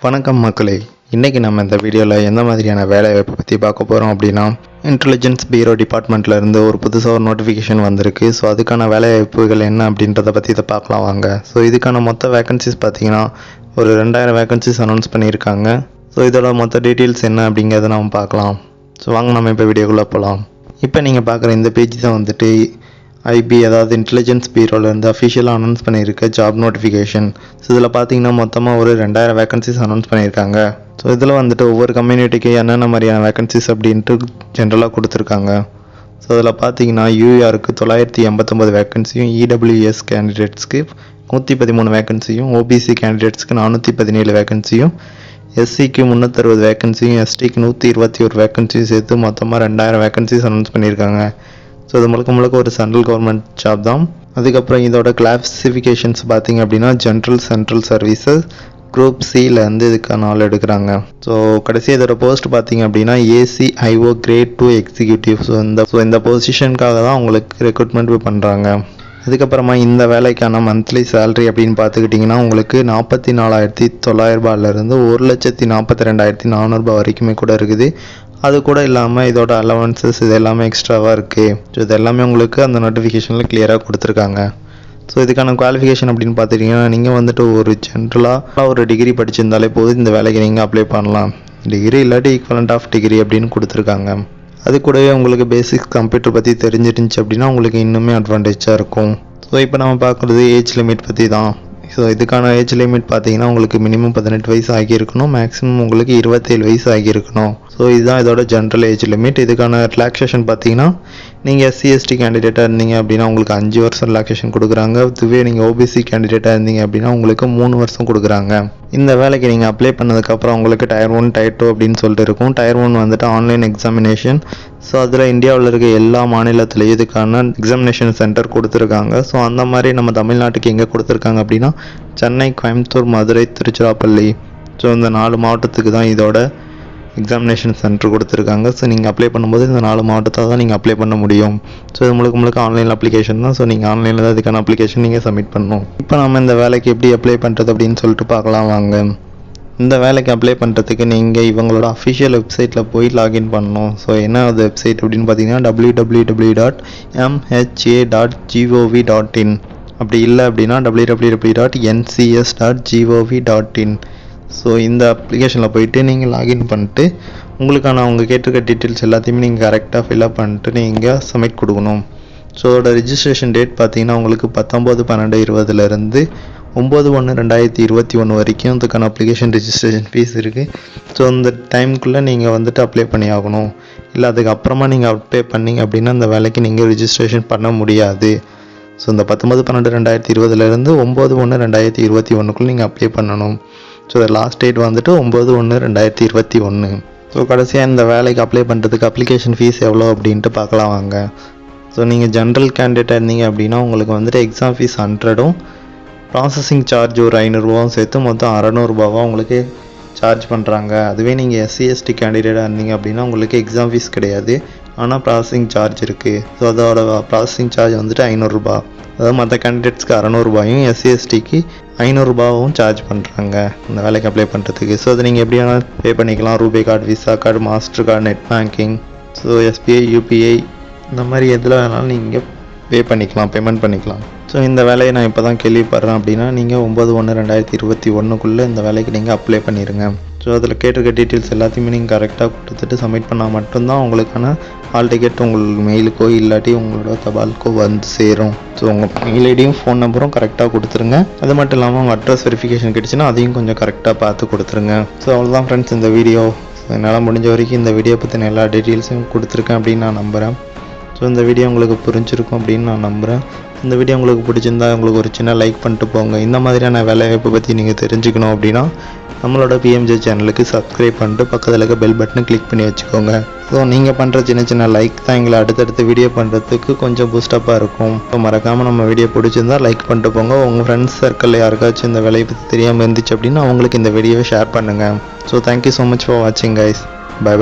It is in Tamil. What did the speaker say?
வணக்கம் மக்களே, இன்றைக்கி நம்ம இந்த வீடியோவில் எந்த மாதிரியான வேலைவாய்ப்பை பற்றி பார்க்க போகிறோம் அப்படின்னா, இன்டெலிஜென்ஸ் பீரோ டிபார்ட்மெண்ட்லேருந்து ஒரு புதுசாக ஒரு நோட்டிஃபிகேஷன் வந்திருக்கு. ஸோ அதுக்கான வேலைவாய்ப்புகள் என்ன அப்படின்றத பற்றி இதை பார்க்கலாம் வாங்க. ஸோ இதுக்கான மொத்த வேகன்சிஸ் பார்த்தீங்கன்னா ஒரு 2000 வேகன்சிஸ் அனௌன்ஸ் பண்ணியிருக்காங்க. ஸோ இதோட மொத்த டீட்டெயில்ஸ் என்ன அப்படிங்கிறத நம்ம பார்க்கலாம். ஸோ வாங்க நம்ம இப்போ வீடியோக்குள்ளே போகலாம். இப்போ நீங்கள் பார்க்குற இந்த பேஜ் தான் வந்துட்டு ஐபி, அதாவது இன்டெலிஜென்ஸ் பீரோலேருந்து அஃபிஷியலாக அனௌன்ஸ் பண்ணியிருக்க ஜாப் நோட்டிஃபிகேஷன். ஸோ இதில் பார்த்தீங்கன்னா மொத்தமாக ஒரு 2000 வேகன்சிஸ் அனௌன்ஸ் பண்ணியிருக்காங்க. ஸோ இதில் வந்துட்டு ஒவ்வொரு கம்யூனிட்டிக்கு என்னென்ன மாதிரியான வேகன்சிஸ் அப்படின்ட்டு ஜென்ரலாக கொடுத்துருக்காங்க. ஸோ அதில் பார்த்தீங்கன்னா யூஆருக்கு 989 வேகன்சியும், இடபிள்யூஎஸ் கேண்டிடேட்ஸ்க்கு 113 வேகன்சியும், ஓபிசி கேண்டிடேட்ஸ்க்கு 417 வேகன்சியும், எஸ்சிக்கு 360 வேகன்சியும், எஸ்டிக்கு 121 வேகன்சியும் சேர்த்து மொத்தமாக 2000 வேகன்சிஸ் அனௌன்ஸ் பண்ணியிருக்காங்க. ஸோ இது முழுக்க ஒரு சென்ட்ரல் கவர்மெண்ட் ஜாப் தான். அதுக்கப்புறம் இதோட கிளாசிஃபிகேஷன்ஸ் பார்த்தீங்க அப்படின்னா சென்ட்ரல் சர்வீசஸ் குரூப் சிலேருந்து இதுக்கான ஆள் எடுக்கிறாங்க. ஸோ கடைசி இதோட போஸ்ட் பார்த்தீங்க அப்படின்னா ஏசிஐஓ கிரேட் 2 எக்ஸிக்யூட்டிவ். ஸோ இந்த பொசிஷனுக்காக தான் உங்களுக்கு ரெக்ரூட்மெண்ட் பண்ணுறாங்க. அதுக்கப்புறமா இந்த வேலைக்கான மந்த்லி சேலரி அப்படின்னு பார்த்துக்கிட்டிங்கன்னா உங்களுக்கு 44,900 ரூபாயிலிருந்து 1,42,400 வரைக்குமே கூட இருக்குது. அது கூட இல்லாமல் இதோட அலவன்சஸ் இது எல்லாமே எக்ஸ்ட்ராவாக இருக்குது. ஸோ இது எல்லாமே உங்களுக்கு அந்த நோட்டிஃபிகேஷனில் கிளியராக கொடுத்துருக்காங்க. ஸோ இதுக்கான குவாலிஃபிகேஷன் அப்படின்னு பார்த்துட்டிங்கன்னா நீங்கள் வந்துட்டு ஒரு ஜென்ரலாக ஒரு டிகிரி படிச்சிருந்தாலே போதும் இந்த வேலைக்கு நீங்கள் அப்ளை பண்ணலாம். டிகிரி இல்லாட்டி ஈக்குவலண்ட் ஆஃப் டிகிரி அப்படின்னு கொடுத்துருக்காங்க. அது கூடவே உங்களுக்கு பேசிக்ஸ் கம்ப்யூட்டர் பற்றி தெரிஞ்சிருந்துச்சு அப்படின்னா உங்களுக்கு இன்னுமே அட்வான்டேஜாக இருக்கும். ஸோ இப்போ நம்ம பார்க்குறது ஏஜ் லிமிட் பற்றி தான். ஸோ இதுக்கான ஏஜ் லிமிட் பார்த்தீங்கன்னா உங்களுக்கு மினிமம் 18 வயசு ஆகியிருக்கணும், மேக்ஸிமம் உங்களுக்கு 27 வயசு ஆகியிருக்கணும். ஸோ இதுதான் இதோட ஜென்ரல் ஏஜ் லிமிட். இதுக்கான ரிலாக்ஸேஷன் பார்த்தீங்கன்னா நீங்கள் எஸ்சி/எஸ்டி கேண்டிடேட்டாக இருந்தீங்க அப்படின்னா உங்களுக்கு 5 வருஷம் ரிலாக்ஸேஷன் கொடுக்குறாங்க. இதுவே நீங்கள் ஓபிசி கேண்டிடேட்டாக இருந்தீங்க அப்படின்னா உங்களுக்கு 3 வருஷம் கொடுக்குறாங்க. இந்த வேலைக்கு நீங்கள் அப்ளை பண்ணதுக்கப்புறம் உங்களுக்கு டயர் 1 டயர் 2 அப்படின்னு சொல்லிட்டு இருக்கும். டயர் 1 வந்துட்டு ஆன்லைன் எக்ஸாமினேஷன். ஸோ அதில் இந்தியாவில் இருக்க எல்லா மாநிலத்திலையும் இதுக்கான எக்ஸாமினேஷன் சென்டர் கொடுத்துருக்காங்க. ஸோ அந்த மாதிரி நம்ம தமிழ்நாட்டுக்கு எங்கே கொடுத்துருக்காங்க அப்படின்னா சென்னை, கோயம்புத்தூர், மதுரை, திருச்சிராப்பள்ளி. ஸோ இந்த 4 மாவட்டத்துக்கு தான் இதோட எக்ஸாமினேஷன் சென்டர் கொடுத்துருக்காங்க. ஸோ நீங்கள் அப்ளை பண்ணும்போது இந்த 4 மாவட்டத்தை தான் நீங்கள் அப்ளை பண்ண முடியும். ஸோ இது முழுக்க ஆன்லைன் அப்ளிகேஷன் தான். ஸோ நீங்கள் ஆன்லைனில் தான் இதுக்கான அப்ளிகேஷன் நீங்கள் சப்மிட் பண்ணணும். இப்போ நம்ம இந்த வேலைக்கு எப்படி அப்ளை பண்ணுறது அப்படின்னு சொல்லிட்டு பார்க்கலாம் வாங்க. இந்த வேலைக்கு அப்ளை பண்ணுறதுக்கு நீங்கள் இவங்களோட அஃபிஷியல் வெப்சைட்டில் போய் லாகின் பண்ணணும். ஸோ என்ன அது வெப்சைட் அப்படின்னு பார்த்தீங்கன்னா www.mha.gov.in. அப்படி இல்லை அப்படின்னா www.ncs.gov.in. ஸோ இந்த அப்ளிகேஷனில் போயிட்டு நீங்கள் லாகின் பண்ணிட்டு உங்களுக்கான அவங்க கேட்டிருக்க டீட்டெயில்ஸ் எல்லாத்தையுமே நீங்கள் கரெக்டாக ஃபில்அப் பண்ணிட்டு நீங்கள் சப்மிட் கொடுக்கணும். ஸோ அதோட ரிஜிஸ்ட்ரேஷன் டேட் பார்த்தீங்கன்னா உங்களுக்கு 19/12/20 9/1/2021 வரைக்கும் இதுக்கான அப்ளிகேஷன் ரிஜிஸ்ட்ரேஷன் ஃபீஸ் இருக்குது. ஸோ அந்த டைமுக்குள்ளே நீங்கள் வந்துட்டு அப்ளை பண்ணி ஆகணும். இல்லை அதுக்கப்புறமா நீங்கள் அப்ளை பண்ணிங்க அப்படின்னா அந்த வேலைக்கு நீங்கள் ரிஜிஸ்ட்ரேஷன் பண்ண முடியாது. ஸோ இந்த 19/12/2020 9/1/2021 நீங்கள் அப்ளை பண்ணணும். ஸோ லாஸ்ட் டேட் வந்துட்டு 9/1/2021. ஸோ கடைசியாக இந்த வேலைக்கு அப்ளை பண்ணுறதுக்கு அப்ளிகேஷன் ஃபீஸ் எவ்வளோ அப்படின்ட்டு பார்க்கலாம் வாங்க. ஸோ நீங்கள் ஜென்ரல் கேண்டிடேட்டாக இருந்தீங்க அப்படின்னா உங்களுக்கு வந்துட்டு எக்ஸாம் ஃபீஸ் 100, ப்ராசஸிங் சார்ஜ் ஒரு 500 ரூபாவும் சேர்த்து மொத்தம் 600 ரூபாவா உங்களுக்கு சார்ஜ் பண்ணுறாங்க. அதுவே நீங்கள் எஸ்சி/எஸ்டி கேண்டிடேட்டாக இருந்தீங்க அப்படின்னா உங்களுக்கு எக்ஸாம் ஃபீஸ் கிடையாது, ஆனால் ப்ராசஸிங் சார்ஜ் இருக்குது. ஸோ அதோட ப்ராசஸிங் சார்ஜ் வந்துட்டு 500 ரூபா. அதாவது மற்ற கேண்டிடேட்ஸ்க்கு 600 ரூபாயும் எஸ்சி/எஸ்டிக்கு 500 ரூபாவும் சார்ஜ் பண்ணுறாங்க இந்த வேலைக்கு அப்ளை பண்ணுறதுக்கு. ஸோ அதை நீங்கள் எப்படி வேணாலும் பே பண்ணிக்கலாம். RuPay card, visa card, master card, net banking, so SBI, UPI இந்த மாதிரி எதில் வேணாலும் நீங்கள் பேமெண்ட் பண்ணிக்கலாம். ஸோ இந்த வேலையை நான் இப்போ தான் கேள்விப்படுறேன் அப்படின்னா நீங்கள் 9/1/2021 இந்த வேலைக்கு நீங்கள் அப்ளை பண்ணிடுங்க. ஸோ அதில் கேட்டிருக்க டீட்டெயில்ஸ் எல்லாத்தையுமே நீங்கள் கரெக்டாக கொடுத்துட்டு சப்மிட் பண்ணால் மட்டும்தான் உங்களுக்கான ஹால் டிக்கெட் உங்களுக்கு மெயிலுக்கோ இல்லாட்டி உங்களோட தபாலுக்கோ வந்து சேரும். ஸோ உங்கள் மெயில் ஐடியும் ஃபோன் நம்பரும் கரெக்டாக கொடுத்துருங்க. அது மட்டும் இல்லாமல் உங்கள் அட்ரஸ் வெரிஃபிகேஷன் கிடச்சுன்னா அதையும் கொஞ்சம் கரெக்டாக பார்த்து கொடுத்துருங்க. ஸோ அவ்வளோதான் ஃப்ரெண்ட்ஸ் இந்த வீடியோ. என்னால் முடிஞ்ச வரைக்கும் இந்த வீடியோ பற்றின எல்லா டீட்டெயில்ஸும் கொடுத்துருக்கேன் அப்படின்னு நான் நம்புகிறேன். ஸோ இந்த வீடியோ உங்களுக்கு புரிஞ்சிருக்கும் அப்படின்னு நான் நம்புகிறேன். இந்த வீடியோ உங்களுக்கு பிடிச்சிருந்தா உங்களுக்கு ஒரு சின்ன லைக் பண்ணிட்டு போங்க. இந்த மாதிரியான வேலைவாய்ப்பை பற்றி நீங்கள் தெரிஞ்சுக்கணும் அப்படின்னா நம்மளோட பிஎம்ஜே சேனலுக்கு சப்ஸ்கிரைப் பண்ணிட்டு பக்கத்தில் இருக்க பெல் பட்டனை கிளிக் பண்ணி வச்சுக்கோங்க. ஸோ நீங்கள் பண்ணுற சின்ன லைக் தான் எங்களை அடுத்தடுத்து வீடியோ பண்ணுறதுக்கு கொஞ்சம் பூஸ்டப்பாக இருக்கும். ஸோ மறக்காமல் நம்ம வீடியோ பிடிச்சிருந்தா லைக் பண்ணிட்டு போங்க. உங்கள் ஃப்ரெண்ட்ஸ் சர்க்கிளில் யாருக்காச்சும் இந்த வேலையை பற்றி தெரியாமல் இருந்துச்சு அப்படின்னா அவங்களுக்கு இந்த வீடியோவை ஷேர் பண்ணுங்கள். So thank you so much for வாட்சிங் கைஸ். பை.